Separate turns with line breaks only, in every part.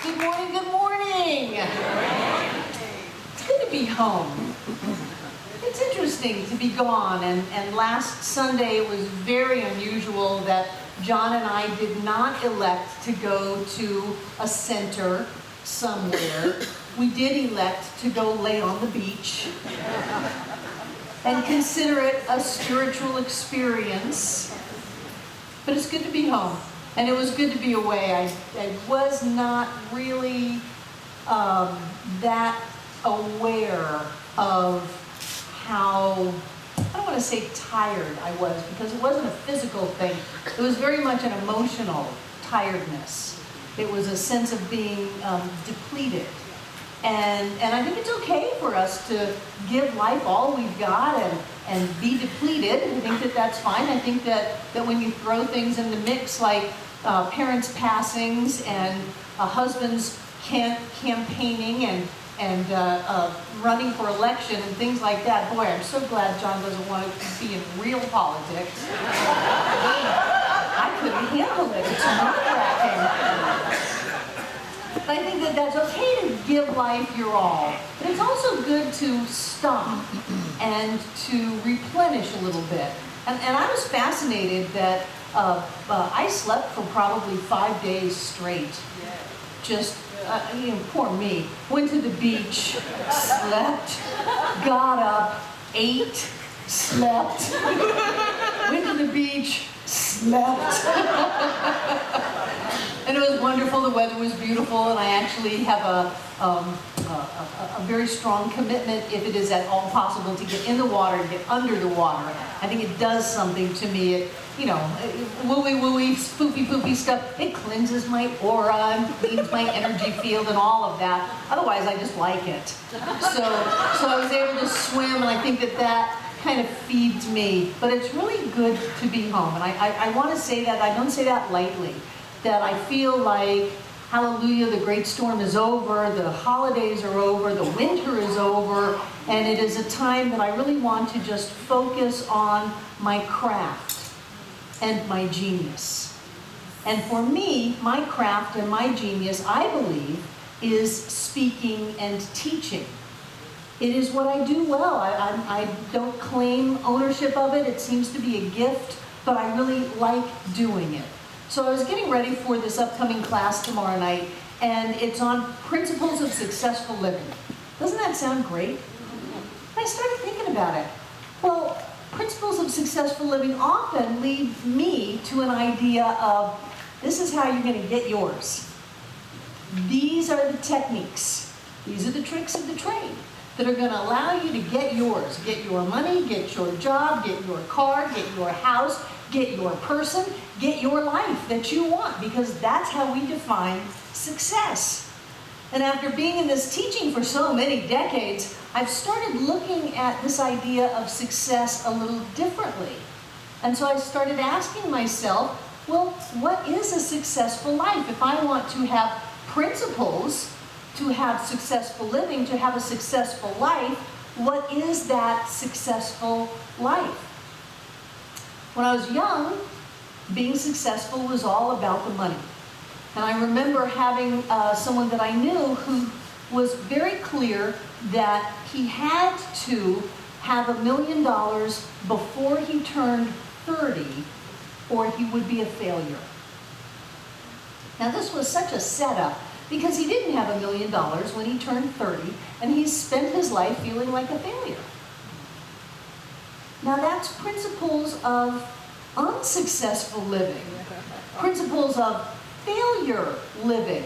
Good morning, good morning. It's good to be home. It's interesting to be gone, and last Sunday was very unusual that John and I did not elect to go to a center somewhere. We did elect to go lay on the beach and consider it a spiritual experience. But it's good to be home. And it was good to be away. I was not really that aware of how, I don't want to say tired I was, because it wasn't a physical thing. It was very much an emotional tiredness. It was a sense of being depleted. And I think it's okay for us to give life all we've got and be depleted. I think that that's fine. I think that when you throw things in the mix like parents' passings and husbands campaigning and running for election and things like that, boy, I'm so glad John doesn't want to be in real politics. I couldn't handle it. It's nerve-wracking. But I think that that's okay to give life your all. But it's also good to stop and to replenish a little bit. And I was fascinated that I slept for probably 5 days straight. Just, poor me. Went to the beach, slept, got up, ate, slept, went to the beach, slept. And it was wonderful. The weather was beautiful, and I actually have a very strong commitment, if it is at all possible, to get in the water and get under the water. I think it does something to me. It, wooey, spoopy stuff. It cleanses my aura and cleans my energy field and all of that. Otherwise, I just like it. So I was able to swim, and I think that kind of feeds me. But it's really good to be home, and I want to say that. I don't say that lightly. That I feel like, hallelujah, the great storm is over, the holidays are over, the winter is over, and it is a time that I really want to just focus on my craft and my genius. And for me, my craft and my genius, I believe, is speaking and teaching. It is what I do well. I don't claim ownership of it. It seems to be a gift, but I really like doing it. So I was getting ready for this upcoming class tomorrow night, and it's on principles of successful living. Doesn't that sound great? I started thinking about it. Well, principles of successful living often lead me to an idea of, this is how you're going to get yours. These are the techniques. These are the tricks of the trade that are going to allow you to get yours. Get your money, get your job, get your car, get your house, get your person, get your life that you want, because that's how we define success. And after being in this teaching for so many decades, I've started looking at this idea of success a little differently. And so I started asking myself, well, what is a successful life? If I want to have principles to have successful living, to have a successful life, what is that successful life? When I was young, being successful was all about the money. And I remember having someone that I knew who was very clear that he had to have $1 million before he turned 30, or he would be a failure. Now this was such a setup, because he didn't have $1 million when he turned 30, and he spent his life feeling like a failure. Now that's principles of unsuccessful living, principles of failure living.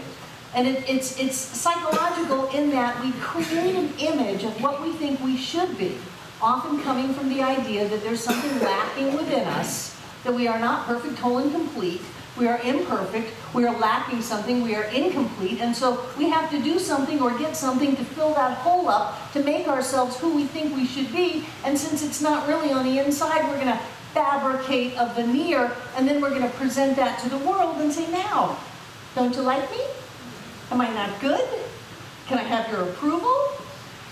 And it's psychological in that we create an image of what we think we should be, often coming from the idea that there's something lacking within us, that we are not perfect, whole, and complete. We are imperfect, we are lacking something, we are incomplete, and so we have to do something or get something to fill that hole up to make ourselves who we think we should be. And since it's not really on the inside, we're going to fabricate a veneer, and then we're going to present that to the world and say, now, don't you like me? Am I not good? Can I have your approval?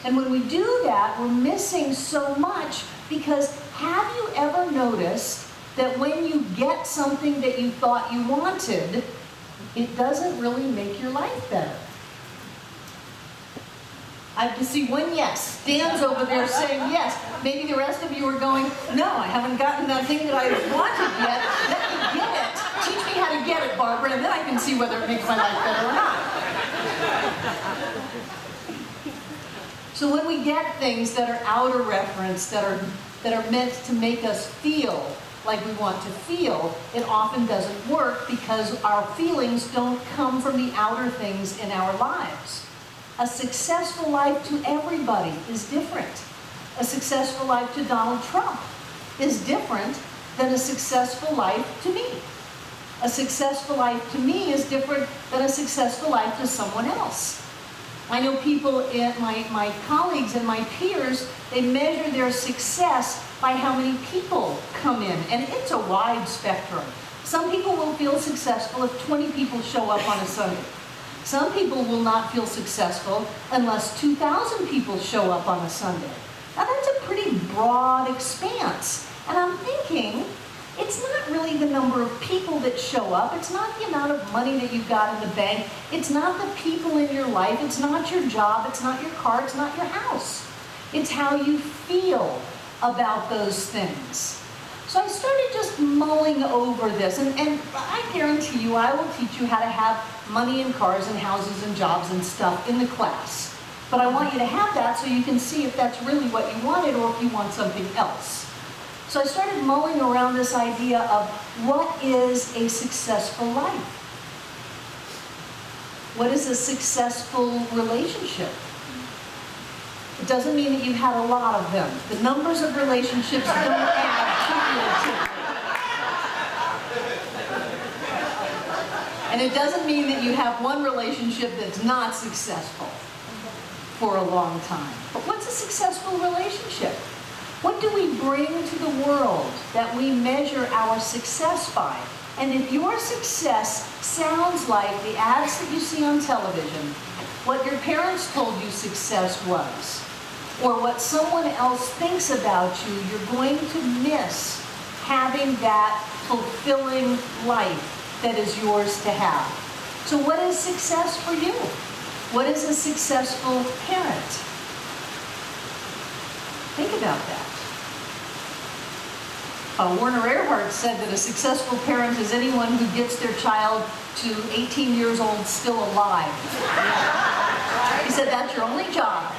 And when we do that, we're missing so much, because have you ever noticed that when you get something that you thought you wanted, it doesn't really make your life better. I have to see one yes. Dan's over there saying yes. Maybe the rest of you are going, no, I haven't gotten that thing that I wanted yet. Let me get it. Teach me how to get it, Barbara, and then I can see whether it makes my life better or not. So when we get things that are out of reference, that are meant to make us feel like we want to feel, it often doesn't work because our feelings don't come from the outer things in our lives. A successful life to everybody is different. A successful life to Donald Trump is different than a successful life to me. A successful life to me is different than a successful life to someone else. I know people, my colleagues and my peers, they measure their success by how many people come in, and it's a wide spectrum. Some people will feel successful if 20 people show up on a Sunday. Some people will not feel successful unless 2,000 people show up on a Sunday. Now that's a pretty broad expanse. And I'm thinking, it's not really the number of people that show up. It's not the amount of money that you've got in the bank. It's not the people in your life. It's not your job. It's not your car. It's not your house. It's how you feel about those things. So I started just mulling over this, and I guarantee you I will teach you how to have money and cars and houses and jobs and stuff in the class. But I want you to have that so you can see if that's really what you wanted or if you want something else. So I started mulling around this idea of what is a successful life? What is a successful relationship? It doesn't mean that you've had a lot of them. The numbers of relationships don't add cumulatively. And it doesn't mean that you have one relationship that's not successful for a long time. But what's a successful relationship? What do we bring to the world that we measure our success by? And if your success sounds like the ads that you see on television, what your parents told you success was, or what someone else thinks about you, you're going to miss having that fulfilling life that is yours to have. So what is success for you? What is a successful parent? Think about that. Werner Erhard said that a successful parent is anyone who gets their child to 18 years old still alive. He said that's your only job,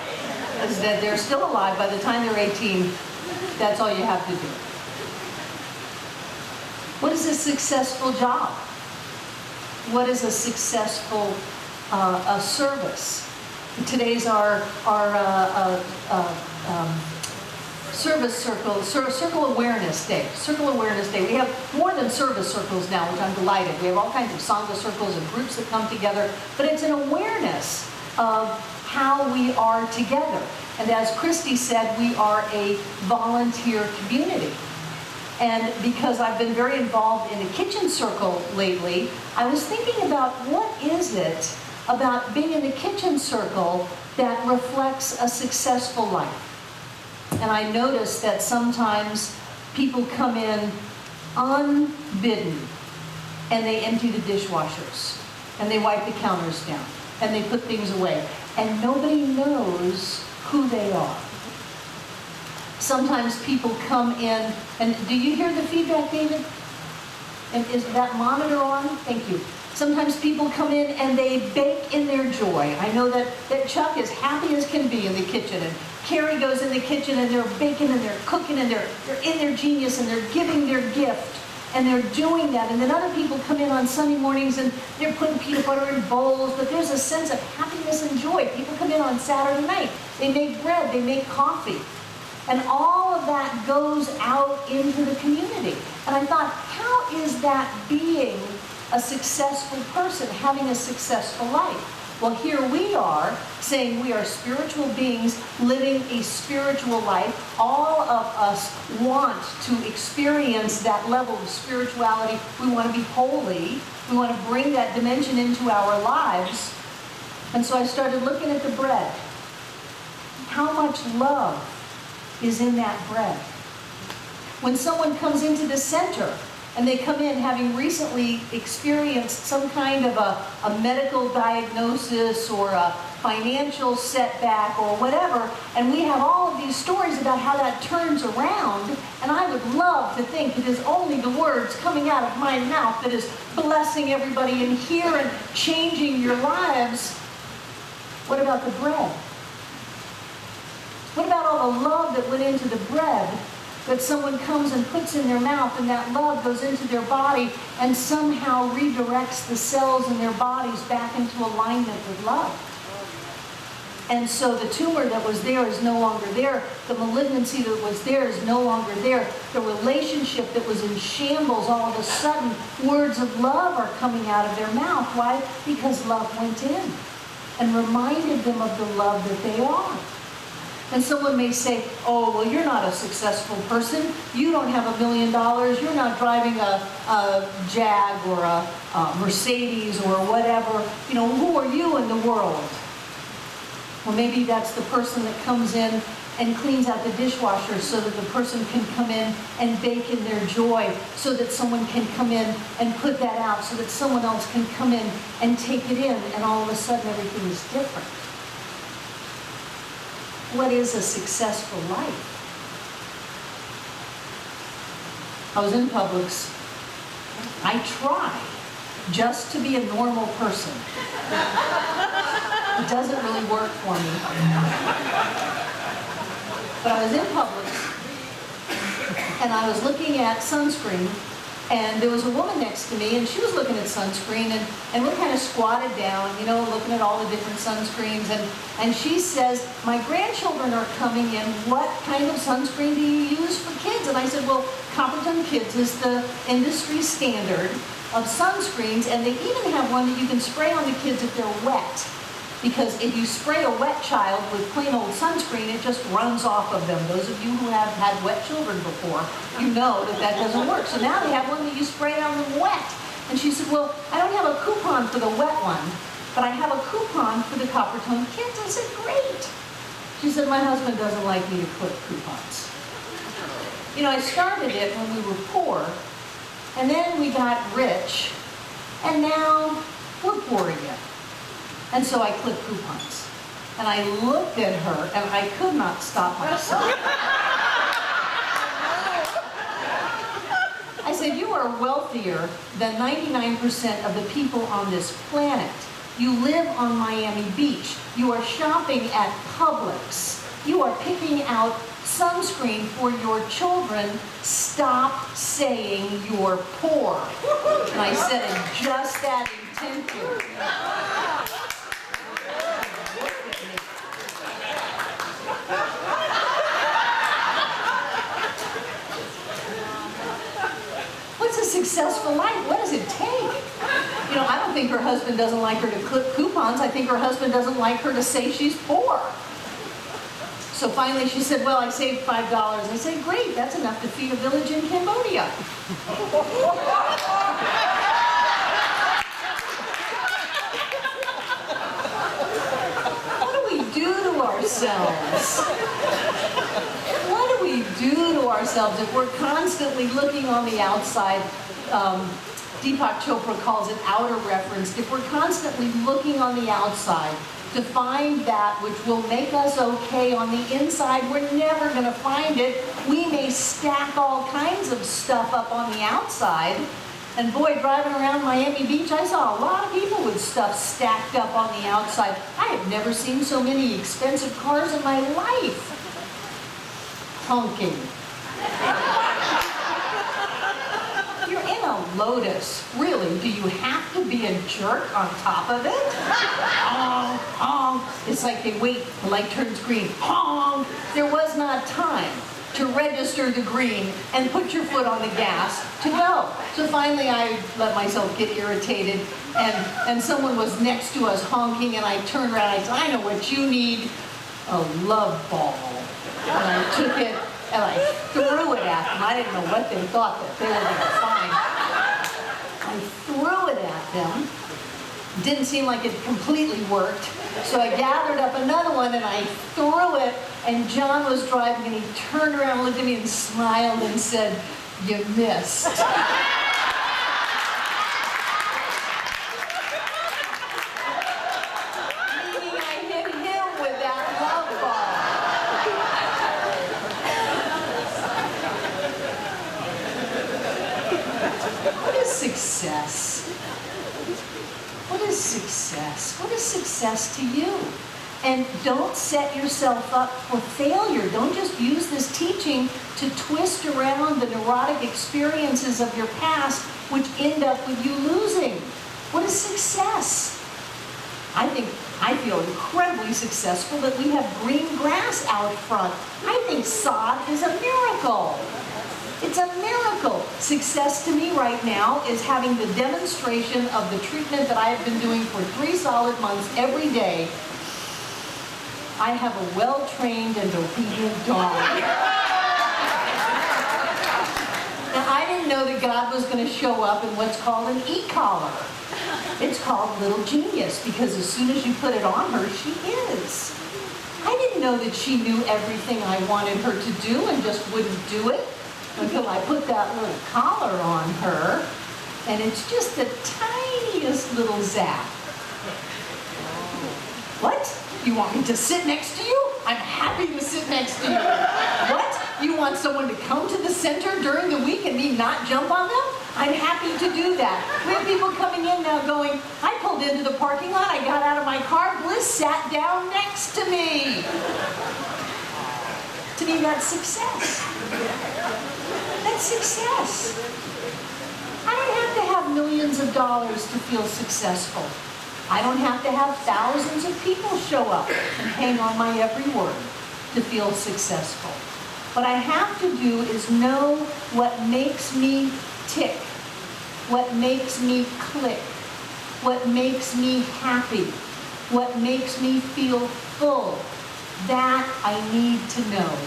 is that they're still alive by the time they're 18. That's all you have to do. What is a successful job? What is a successful service? Today's our service circle awareness day. Circle awareness day. We have more than service circles now, which I'm delighted. We have all kinds of Sangha circles and groups that come together, but it's an awareness of how we are together. And as Christy said, we are a volunteer community. And because I've been very involved in the kitchen circle lately, I was thinking about what is it about being in the kitchen circle that reflects a successful life. And I noticed that sometimes people come in unbidden and they empty the dishwashers and they wipe the counters down and they put things away and nobody knows who they are. Sometimes people come in, and do you hear the feedback, David? And is that monitor on? Thank you. Sometimes people come in and they bake in their joy. I know that Chuck is happy as can be in the kitchen, and Carrie goes in the kitchen and they're baking and they're cooking and they're in their genius and they're giving their gift and they're doing that. And then other people come in on Sunday mornings and they're putting peanut butter in bowls, but there's a sense of happiness and joy. People come in on Saturday night. They make bread, they make coffee. And all of that goes out into the community. And I thought, how is that being a successful person, having a successful life? Well, here we are saying we are spiritual beings living a spiritual life. All of us want to experience that level of spirituality. We want to be holy. We want to bring that dimension into our lives. And so I started looking at the bread. How much love is in that bread? When someone comes into the center And they come in having recently experienced some kind of a medical diagnosis or a financial setback or whatever, and we have all of these stories about how that turns around, and I would love to think it is only the words coming out of my mouth that is blessing everybody in here and changing your lives. What about the bread? What about all the love that went into the bread that someone comes and puts in their mouth, and that love goes into their body and somehow redirects the cells in their bodies back into alignment with love? And so the tumor that was there is no longer there. The malignancy that was there is no longer there. The relationship that was in shambles, all of a sudden, words of love are coming out of their mouth. Why? Because love went in and reminded them of the love that they are. And someone may say, oh, well, you're not a successful person. You don't have $1 million. You're not driving a Jag or a Mercedes or whatever. You know, who are you in the world? Well, maybe that's the person that comes in and cleans out the dishwasher so that the person can come in and bake in their joy, so that someone can come in and put that out, so that someone else can come in and take it in, and all of a sudden everything is different. What is a successful life? I was in Publix. I try just to be a normal person. It doesn't really work for me. But I was in Publix, and I was looking at sunscreen, and there was a woman next to me, and she was looking at sunscreen, and we're kind of squatted down, you know, looking at all the different sunscreens, and she says, my grandchildren are coming in, what kind of sunscreen do you use for kids? And I said, well, Coppertone Kids is the industry standard of sunscreens, and they even have one that you can spray on the kids if they're wet. Because if you spray a wet child with plain old sunscreen, it just runs off of them. Those of you who have had wet children before, you know that that doesn't work. So now they have one that you spray on them wet. And she said, well, I don't have a coupon for the wet one, but I have a coupon for the Coppertone Kids. I said, great. She said, my husband doesn't like me to clip coupons. You know, I started it when we were poor, and then we got rich, and now we're poor again. And so I clipped coupons. And I looked at her, and I could not stop myself. I said, you are wealthier than 99% of the people on this planet. You live on Miami Beach. You are shopping at Publix. You are picking out sunscreen for your children. Stop saying you're poor. And I said it just that intently. What's a successful life? What does it take? You know, I don't think her husband doesn't like her to clip coupons. I think her husband doesn't like her to say she's poor. So finally she said, well, I saved $5. I said, great, that's enough to feed a village in Cambodia. What do we do to ourselves? What do we do to ourselves if we're constantly looking on the outside? Deepak Chopra calls it outer reference. If we're constantly looking on the outside to find that which will make us okay on the inside, we're never going to find it. We may stack all kinds of stuff up on the outside. And boy, driving around Miami Beach, I saw a lot of people with stuff stacked up on the outside. I have never seen so many expensive cars in my life. Honking. You're in a Lotus. Really, do you have to be a jerk on top of it? Honk, honk. It's like they wait, the light turns green. Honk. There was not time to register the green and put your foot on the gas to go. So finally I let myself get irritated, and someone was next to us honking, and I turned around and I said, I know what you need, a love ball. And I took it and I threw it at them. I didn't know what they thought that they were going to find. I threw it at them. Didn't seem like it completely worked. So I gathered up another one and I threw it, and John was driving and he turned around and looked at me and smiled and said, you missed. success? What is success? What is success to you? And don't set yourself up for failure. Don't just use this teaching to twist around the neurotic experiences of your past, which end up with you losing. What is success? I feel incredibly successful that we have green grass out front. I think sod is a miracle. It's a miracle. Success to me right now is having the demonstration of the treatment that I have been doing for 3 solid months every day. I have a well-trained and obedient dog. Now, I didn't know that God was going to show up in what's called an e-collar. It's called Little Genius, because as soon as you put it on her, she is. I didn't know that she knew everything I wanted her to do and just wouldn't do it until I put that little collar on her, and it's just the tiniest little zap. What? You want me to sit next to you? I'm happy to sit next to you. What? You want someone to come to the center during the week and me not jump on them? I'm happy to do that. We have people coming in now going, I pulled into the parking lot, I got out of my car, Bliss sat down next to me. To me, that's success. That's success. I don't have to have millions of dollars to feel successful. I don't have to have thousands of people show up and hang on my every word to feel successful. What I have to do is know what makes me tick, what makes me click, what makes me happy, what makes me feel full. That I need to know.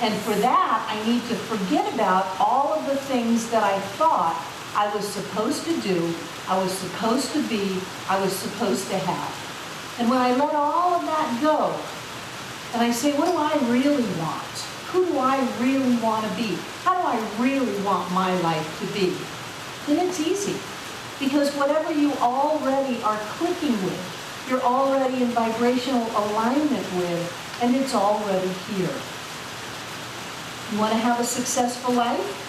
And for that, I need to forget about all of the things that I thought I was supposed to do, I was supposed to be, I was supposed to have. And when I let all of that go, and I say, what do I really want? Who do I really want to be? How do I really want my life to be? Then it's easy. Because whatever you already are clicking with, you're already in vibrational alignment with, and it's already here. You want to have a successful life?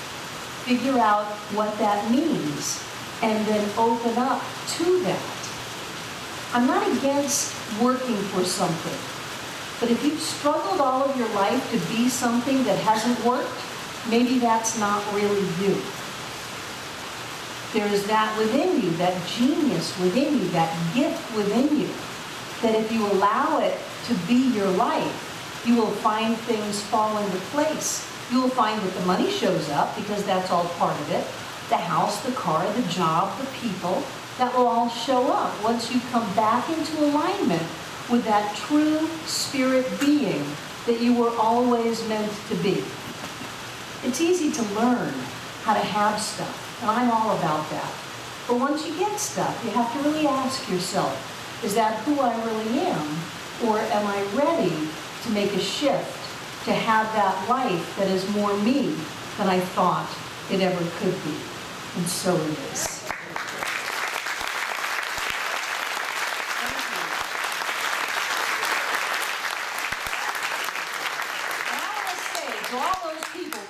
Figure out what that means, and then open up to that. I'm not against working for something, but if you've struggled all of your life to be something that hasn't worked, maybe that's not really you. There is that within you, that genius within you, that gift within you, that if you allow it to be your life, you will find things fall into place. You will find that the money shows up because that's all part of it. The house, the car, the job, the people, that will all show up once you come back into alignment with that true spirit being that you were always meant to be. It's easy to learn how to have stuff, and I'm all about that. But once you get stuff, you have to really ask yourself, is that who I really am? Or am I ready to make a shift to have that life that is more me than I thought it ever could be? And so it is.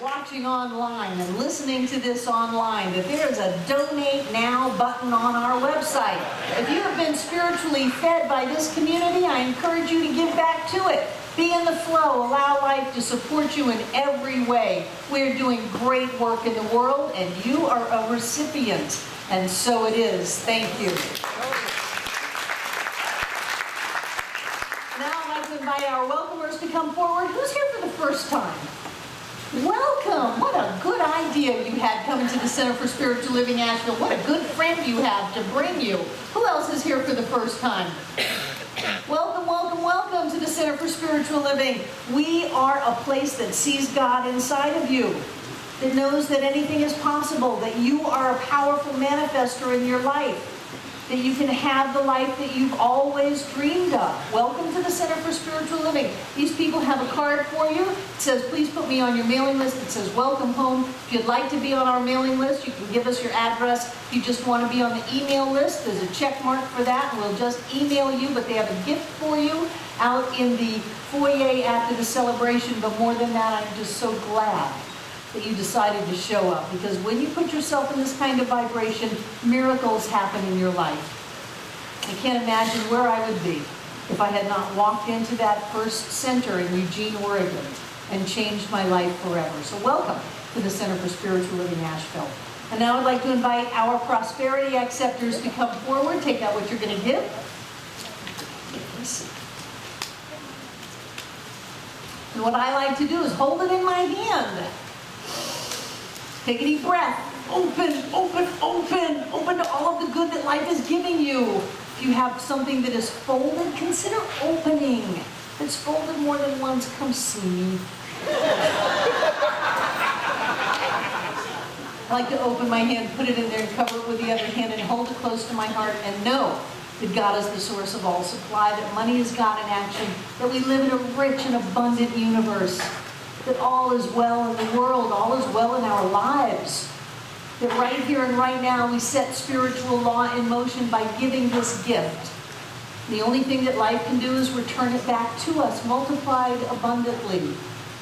Watching online and listening to this online, that there is a donate now button on our website. If you have been spiritually fed by this community, I encourage you to give back to it. Be in the flow. Allow life to support you in every way. We're doing great work in the world, and you are a recipient. And so it is. Thank you. Now I'd like to invite our welcomers to come forward. Who's here for the first time? Welcome. What a good idea you had coming to the Center for Spiritual Living Asheville. What a good friend you have to bring you. Who else is here for the first time? Welcome, welcome, welcome to the Center for Spiritual Living. We are a place that sees God inside of you, that knows that anything is possible, that you are a powerful manifester in your life, that you can have the life that you've always dreamed of. Welcome to the Center for Spiritual Living. These people have a card for you. It says, please put me on your mailing list. It says, welcome home. If you'd like to be on our mailing list, you can give us your address. If you just want to be on the email list, there's a check mark for that. We'll just email you, but they have a gift for you out in the foyer after the celebration. But more than that, I'm just so glad that you decided to show up, because when you put yourself in this kind of vibration, miracles happen in your life. I can't imagine where I would be if I had not walked into that first center in Eugene, Oregon, and changed my life forever. So welcome to the Center for Spiritual Living, Asheville. And now I'd like to invite our prosperity acceptors to come forward. Take out what you're going to give. And what I like to do is hold it in my hand. Take a deep breath. Open, open, open. Open to all of the good that life is giving you. If you have something that is folded, consider opening. If it's folded more than once, come see me. I like to open my hand, put it in there, and cover it with the other hand, and hold it close to my heart, and know that God is the source of all supply, that money is God in action, that we live in a rich and abundant universe, that all is well in the world, all is well in our lives, that right here and right now we set spiritual law in motion by giving this gift. The only thing that life can do is return it back to us, multiplied abundantly.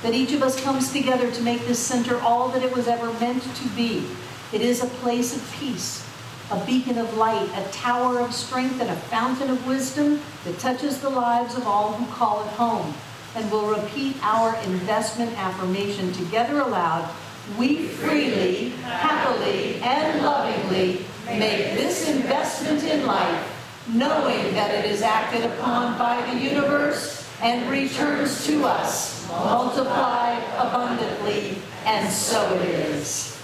That each of us comes together to make this center all that it was ever meant to be. It is a place of peace, a beacon of light, a tower of strength, and a fountain of wisdom that touches the lives of all who call it home. And we'll repeat our investment affirmation together aloud. We freely, happily, and lovingly make this investment in life, knowing that it is acted upon by the universe and returns to us, multiplied abundantly, and so it is.